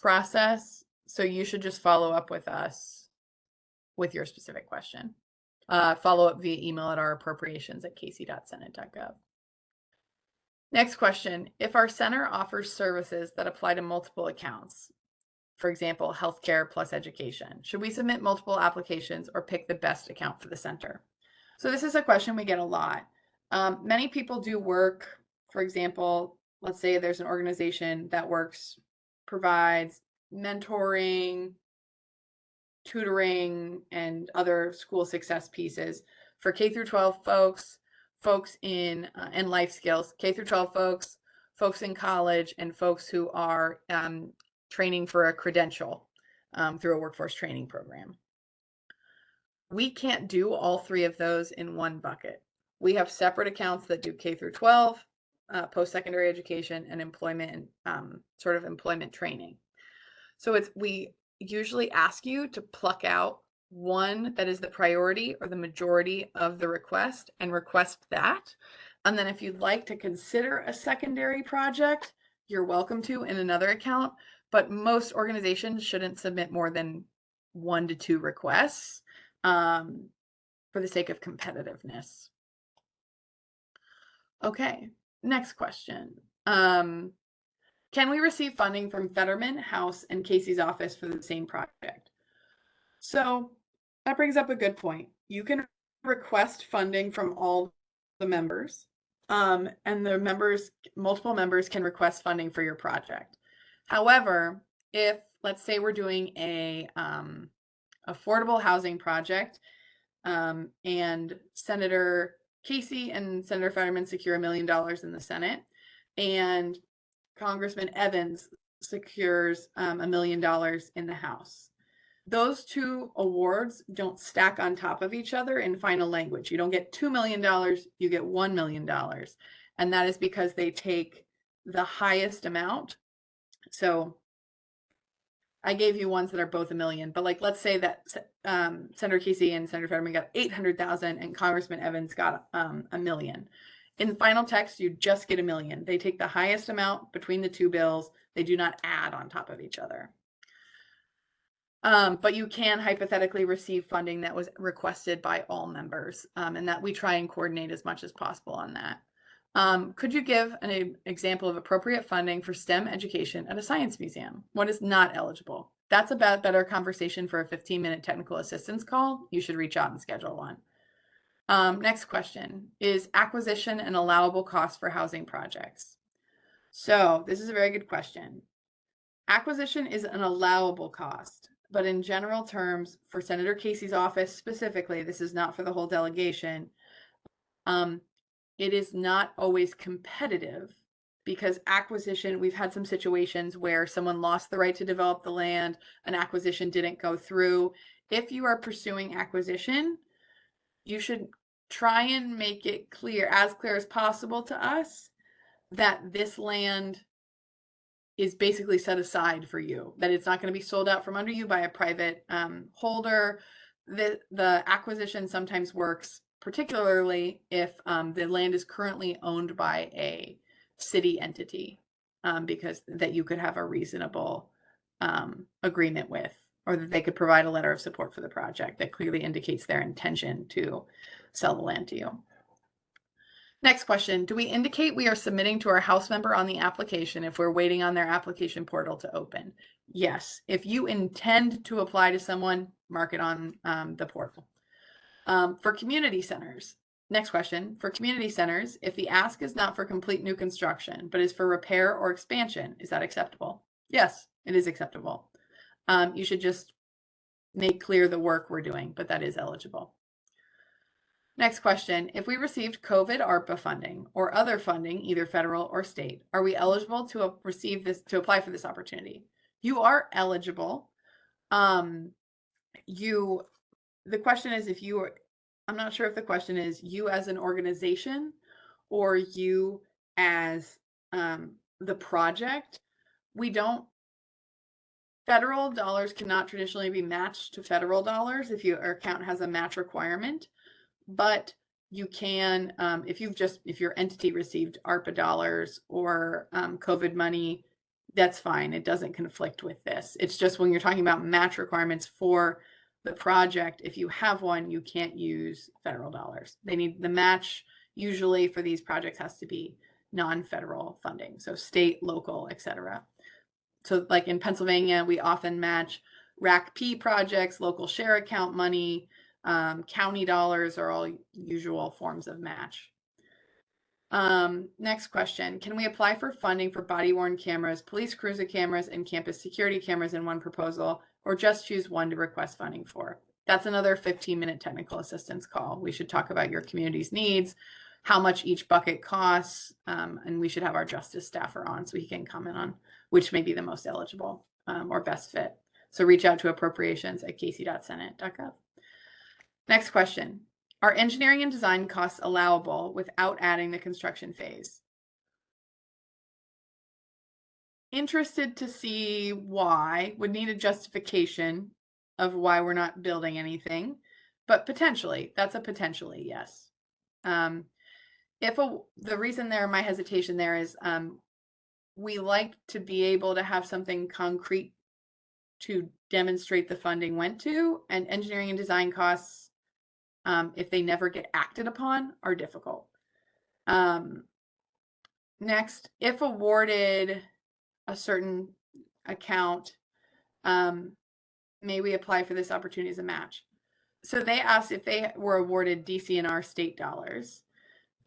process, so you should just follow up with us with your specific question. Follow up via email at our appropriations@casey.senate.gov. Next question. If our center offers services that apply to multiple accounts, for example, healthcare plus education, should we submit multiple applications or pick the best account for the center? So this is a question we get a lot. Many people do work, for example, let's say there's an organization that provides mentoring, tutoring, and other school success pieces for K through 12 folks in and life skills, K through 12 folks in college, and folks who are training for a credential through a workforce training program. We can't do all three of those in one bucket. We have separate accounts that do K through 12, post-secondary education, and employment, sort of employment training. So we usually ask you to pluck out one that is the priority or the majority of the request and request that. And then if you'd like to consider a secondary project, you're welcome to in another account, but most organizations shouldn't submit more than 1 to 2 requests for the sake of competitiveness. Okay, next question. Can we receive funding from Fetterman, House, and Casey's office for the same project? So that brings up a good point. You can request funding from all the members, and multiple members can request funding for your project. However, if, let's say, we're doing a affordable housing project, and Senator Casey and Senator Fetterman secure $1 million in the Senate, and Congressman Evans secures $1 million in the House. Those two awards don't stack on top of each other in final language. You don't get $2 million, you get $1 million. And that is because they take the highest amount. So I gave you ones that are both $1 million, but like, let's say that Senator Casey and Senator Fetterman got 800,000 and Congressman Evans got $1 million. In final text, you just get $1 million. They take the highest amount between the two bills. They do not add on top of each other. But you can hypothetically receive funding that was requested by all members, and that we try and coordinate as much as possible on that. Could you give an example of appropriate funding for STEM education at a science museum? What is not eligible? That's a better conversation for a 15-minute technical assistance call. You should reach out and schedule one. Next question, is acquisition an allowable cost for housing projects? So this is a very good question. Acquisition is an allowable cost, but in general terms, for Senator Casey's office specifically, this is not for the whole delegation, it is not always competitive because acquisition, we've had some situations where someone lost the right to develop the land, an acquisition didn't go through. If you are pursuing acquisition, you should try and make it clear, as clear as possible to us, that this land is basically set aside for you, that it's not going to be sold out from under you by a private holder. The acquisition sometimes works, particularly if the land is currently owned by a city entity, because that you could have a reasonable agreement with, or that they could provide a letter of support for the project that clearly indicates their intention to sell the land to you. Next question, do we indicate we are submitting to our House member on the application if we're waiting on their application portal to open? Yes, if you intend to apply to someone, mark it on the portal. For community centers, next question, for community centers, if the ask is not for complete new construction, but is for repair or expansion, is that acceptable? Yes, it is acceptable. You should just make clear the work we're doing, but that is eligible. Next question, if we received COVID ARPA funding or other funding, either federal or state, are we eligible to receive this, to apply for this opportunity? You are eligible. The question is if you are, I'm not sure if the question is you as an organization or you as the project. Federal dollars cannot traditionally be matched to federal dollars if your account has a match requirement. But you can, if your entity received ARPA dollars or COVID money, that's fine. It doesn't conflict with this. It's just when you're talking about match requirements for the project, if you have one, you can't use federal dollars. They need the match usually for these projects has to be non-federal funding, so state, local, etc. So like in Pennsylvania, we often match RACP projects, local share account money, county dollars are all usual forms of match. Next question, can we apply for funding for body-worn cameras, police cruiser cameras, and campus security cameras in one proposal, or just choose one to request funding for? That's another 15-minute technical assistance call. We should talk about your community's needs, how much each bucket costs, and we should have our justice staffer on so he can comment on which may be the most eligible or best fit. So reach out to appropriations@casey.senate.gov. Next question, are engineering and design costs allowable without adding the construction phase? Interested to see why, would need a justification of why we're not building anything, but potentially, that's a potentially yes. The reason there, my hesitation there is we like to be able to have something concrete to demonstrate the funding went to, and engineering and design costs, if they never get acted upon, are difficult. Next, if awarded a certain account, may we apply for this opportunity as a match? So they asked if they were awarded DCNR state dollars,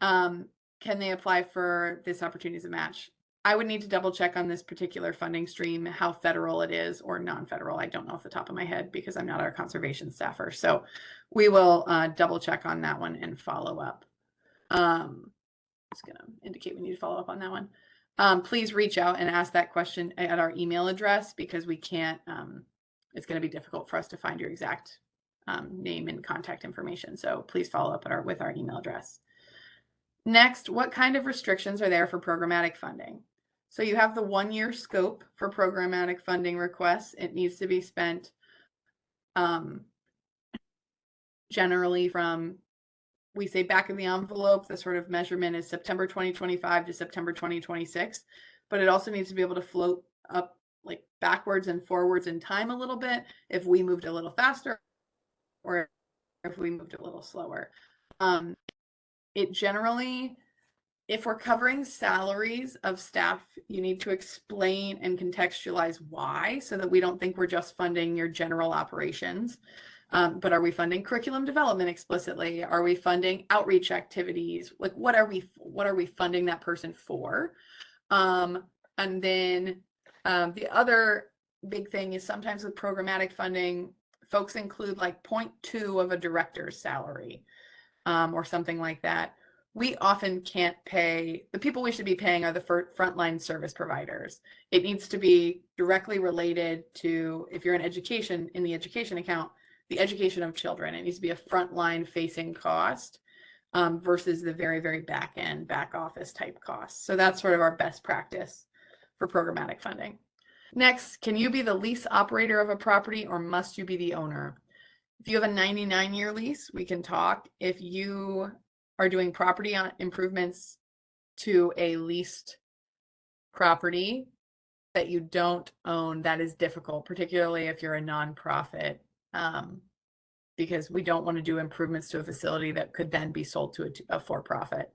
can they apply for this opportunity as a match? I would need to double check on this particular funding stream, how federal it is or non-federal. I don't know off the top of my head because I'm not our conservation staffer. So we will double check on that one and follow up. It's going to indicate we need to follow up on that one. Please reach out and ask that question at our email address because we can't, it's going to be difficult for us to find your exact name and contact information. So please follow up with our email address. Next, what kind of restrictions are there for programmatic funding? So you have the 1-year scope for programmatic funding requests. It needs to be spent generally from, we say back of the envelope, the sort of measurement is September 2025 to September 2026, but it also needs to be able to float up like backwards and forwards in time a little bit if we moved a little faster or if we moved a little slower. It generally, if we're covering salaries of staff, you need to explain and contextualize why so that we don't think we're just funding your general operations. But are we funding curriculum development explicitly? Are we funding outreach activities? Like what are we funding that person for? And then the other big thing is sometimes with programmatic funding, folks include like 0.2 of a director's salary or something like that. We often can't pay, the people we should be paying are the frontline service providers. It needs to be directly related to, if you're in education, in the education account, the education of children. It needs to be a frontline facing cost versus the very, very back end, back office type costs. So that's sort of our best practice for programmatic funding. Next, can you be the lease operator of a property or must you be the owner? If you have a 99-year lease, we can talk. If you are doing property improvements to a leased property that you don't own, that is difficult, particularly if you're a nonprofit, because we don't want to do improvements to a facility that could then be sold to a for-profit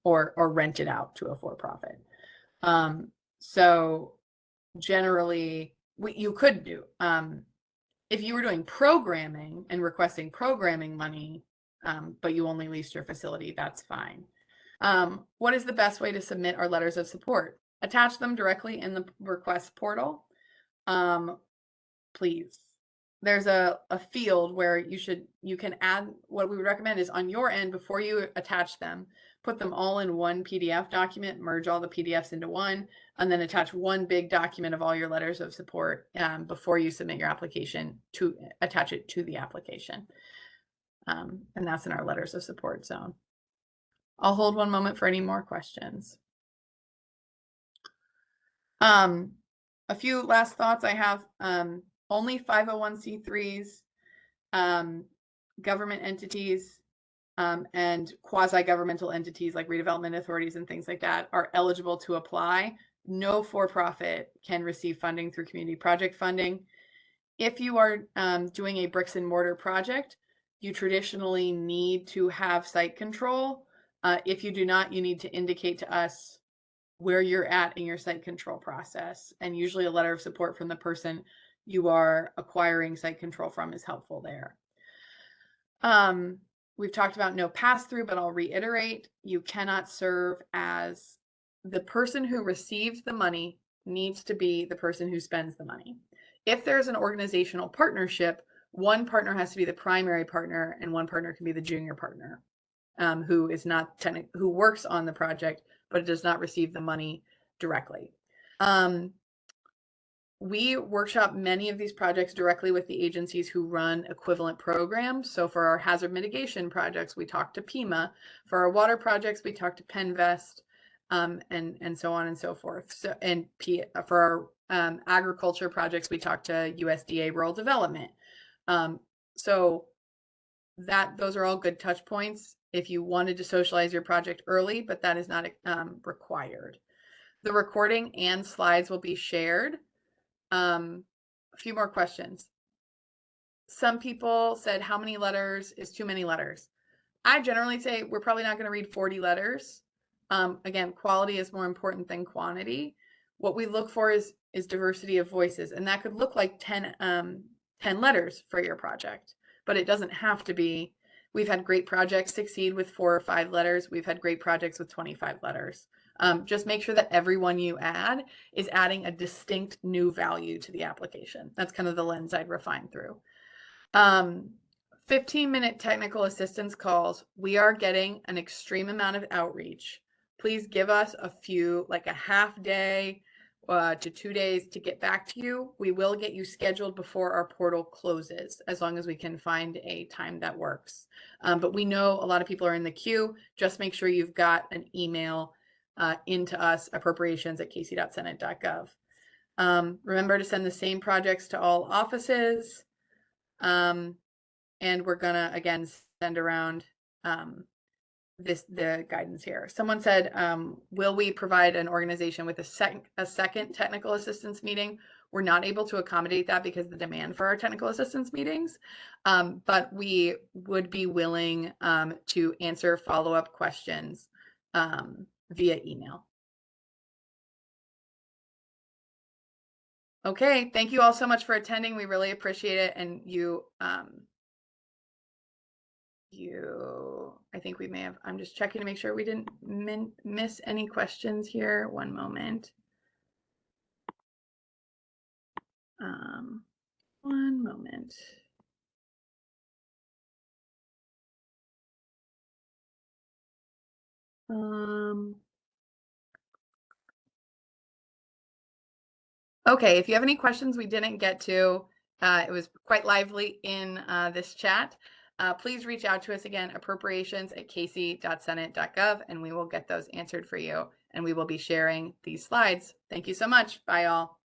or rented out to a for-profit. So generally, you could do. If you were doing programming and requesting programming money, but you only leased your facility, that's fine. What is the best way to submit our letters of support? Attach them directly in the request portal. Please. There's a field where you can add, what we would recommend is on your end, before you attach them, put them all in one PDF document, merge all the PDFs into one, and then attach one big document of all your letters of support before you submit your application, to attach it to the application. And that's in our letters of support zone. I'll hold one moment for any more questions. A few last thoughts I have. Only 501c3s, government entities, and quasi-governmental entities like redevelopment authorities and things like that are eligible to apply. No for-profit can receive funding through community project funding. If you are doing a bricks and mortar project, you traditionally need to have site control. If you do not, you need to indicate to us where you're at in your site control process. And usually a letter of support from the person you are acquiring site control from is helpful there. We've talked about no pass-through, but I'll reiterate, you cannot serve as the person who receives the money needs to be the person who spends the money. If there's an organizational partnership, one partner has to be the primary partner and one partner can be the junior partner who is not who works on the project, but does not receive the money directly. We workshop many of these projects directly with the agencies who run equivalent programs. So for our hazard mitigation projects, we talk to PEMA. For our water projects, we talk to Penvest, and so on and so forth. So, and for our agriculture projects, we talk to USDA Rural Development. So those are all good touch points if you wanted to socialize your project early, but that is not required. The recording and slides will be shared. A few more questions. Some people said, how many letters is too many letters? I generally say we're probably not going to read 40 letters. Again, quality is more important than quantity. What we look for is diversity of voices, and that could look like 10 letters for your project, but it doesn't have to be. We've had great projects succeed with 4 or 5 letters. We've had great projects with 25 letters. Just make sure that everyone you add is adding a distinct new value to the application. That's kind of the lens I'd refine through. 15-minute technical assistance calls. We are getting an extreme amount of outreach. Please give us a few, like a half day to 2 days to get back to you. We will get you scheduled before our portal closes, as long as we can find a time that works. But we know a lot of people are in the queue. Just make sure you've got an email into us, appropriations@kc.senate.gov. Remember to send the same projects to all offices. And we're gonna, again, send around the guidance here. Someone said, will we provide an organization with a second technical assistance meeting? We're not able to accommodate that because of the demand for our technical assistance meetings, but we would be willing to answer follow-up questions via email. Okay, thank you all so much for attending. We really appreciate it, and you I think we may have, I'm just checking to make sure we didn't miss any questions here. One moment. One moment. Okay, if you have any questions we didn't get to, it was quite lively in this chat. Please reach out to us again, appropriations@casey.senate.gov, and we will get those answered for you. And we will be sharing these slides. Thank you so much. Bye, all.